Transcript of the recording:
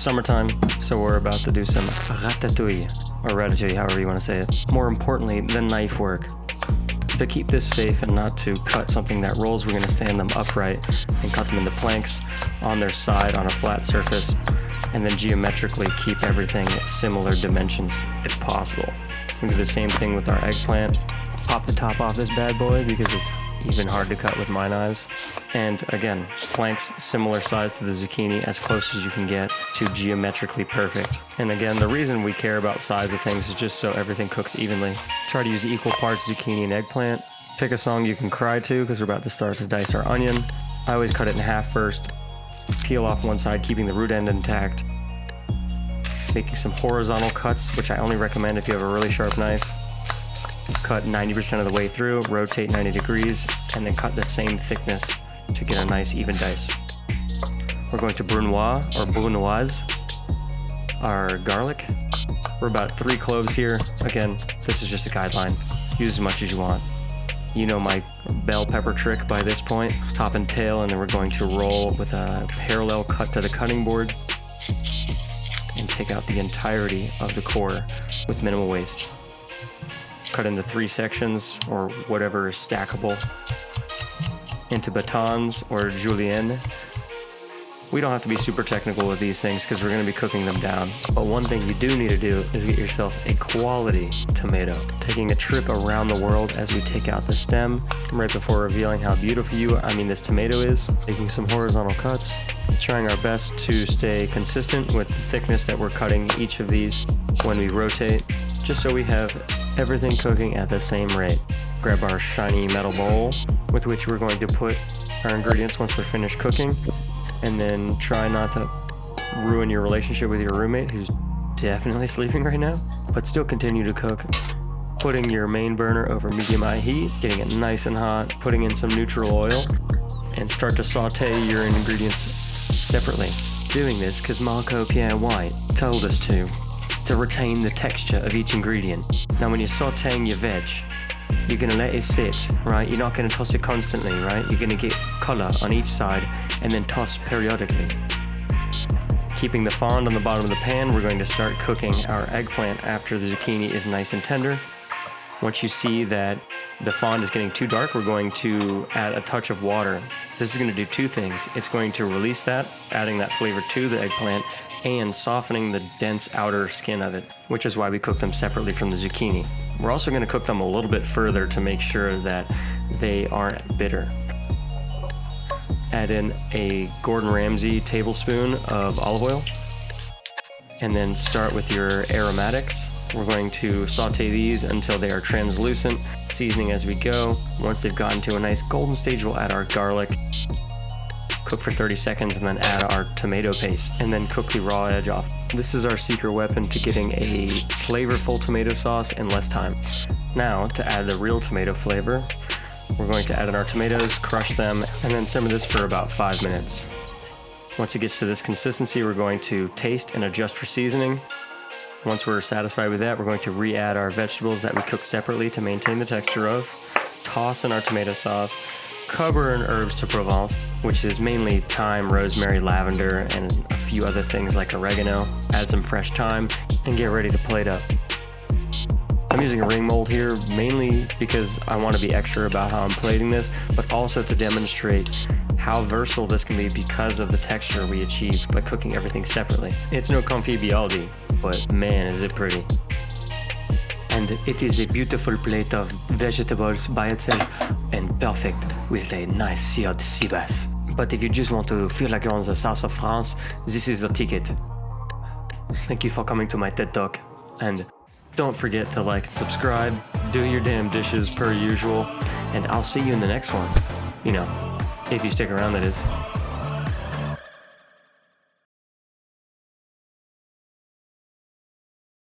summertime, so we're about to do some ratatouille, or ratatouille, however you want to say it. More importantly, the knife work. To keep this safe and not to cut something that rolls, we're going to stand them upright and cut them into planks on their side on a flat surface, and then geometrically keep everything at similar dimensions if possible. We do the same thing with our eggplant. Pop the top off this bad boy because it's even hard to cut with my knives. And again, planks similar size to the zucchini, as close as you can get to geometrically perfect. And again, the reason we care about size of things is just so everything cooks evenly. Try to use equal parts zucchini and eggplant. Pick a song you can cry to, because we're about to start to dice our onion. I always cut it in half first, peel off one side, keeping the root end intact. Making some horizontal cuts, which I only recommend if you have a really sharp knife. Cut 90% of the way through, rotate 90 degrees, and then cut the same thickness to get a nice even dice. We're going to brunoise or brunoise our garlic. We're about 3 cloves here. Again, this is just a guideline. Use as much as you want. You know my bell pepper trick by this point. Top and tail, and then we're going to roll with a parallel cut to the cutting board and take out the entirety of the core with minimal waste. Cut into 3 sections, or whatever is stackable, into batons or julienne. We don't have to be super technical with these things because we're going to be cooking them down. But one thing you do need to do is get yourself a quality tomato. Taking a trip around the world as we take out the stem, right before revealing how beautiful this tomato is. Making some horizontal cuts. Trying our best to stay consistent with the thickness that we're cutting each of these when we rotate, just so we have everything cooking at the same rate. Grab our shiny metal bowl with which we're going to put our ingredients once we're finished cooking, and then try not to ruin your relationship with your roommate, who's definitely sleeping right now, but still continue to cook. Putting your main burner over medium-high heat, getting it nice and hot, putting in some neutral oil, and start to saute your ingredients separately. Doing this because Marco Pierre White told us to retain the texture of each ingredient. Now when you're sauteing your veg, you're going to let it sit, right? You're not going to toss it constantly, right? You're going to get color on each side and then toss periodically. Keeping the fond on the bottom of the pan, we're going to start cooking our eggplant after the zucchini is nice and tender. Once you see that the fond is getting too dark, we're going to add a touch of water. This is going to do 2 things. It's going to release that, adding that flavor to the eggplant, and softening the dense outer skin of it, which is why we cook them separately from the zucchini. We're also going to cook them a little bit further to make sure that they aren't bitter. Add in a Gordon Ramsay tablespoon of olive oil, and then start with your aromatics. We're going to saute these until they are translucent, seasoning as we go. Once they've gotten to a nice golden stage, we'll add our garlic. Cook for 30 seconds and then add our tomato paste, and then cook the raw edge off. This is our secret weapon to getting a flavorful tomato sauce in less time. Now, to add the real tomato flavor, we're going to add in our tomatoes, crush them, and then simmer this for about 5 minutes. Once it gets to this consistency, we're going to taste and adjust for seasoning. Once we're satisfied with that, we're going to re-add our vegetables that we cooked separately to maintain the texture of. Toss in our tomato sauce. Cover in herbs to Provence, which is mainly thyme, rosemary, lavender, and a few other things like oregano. Add some fresh thyme and get ready to plate up. I'm using a ring mold here mainly because I want to be extra about how I'm plating this, but also to demonstrate how versatile this can be because of the texture we achieve by cooking everything separately. It's no confibiality, but man is it pretty. And it is a beautiful plate of vegetables by itself and perfect with a nice seared sea bass. But if you just want to feel like you're on the south of France, this is the ticket. Thank you for coming to my TED Talk, and don't forget to like and subscribe, do your damn dishes per usual, and I'll see you in the next one. You know, if you stick around, that is.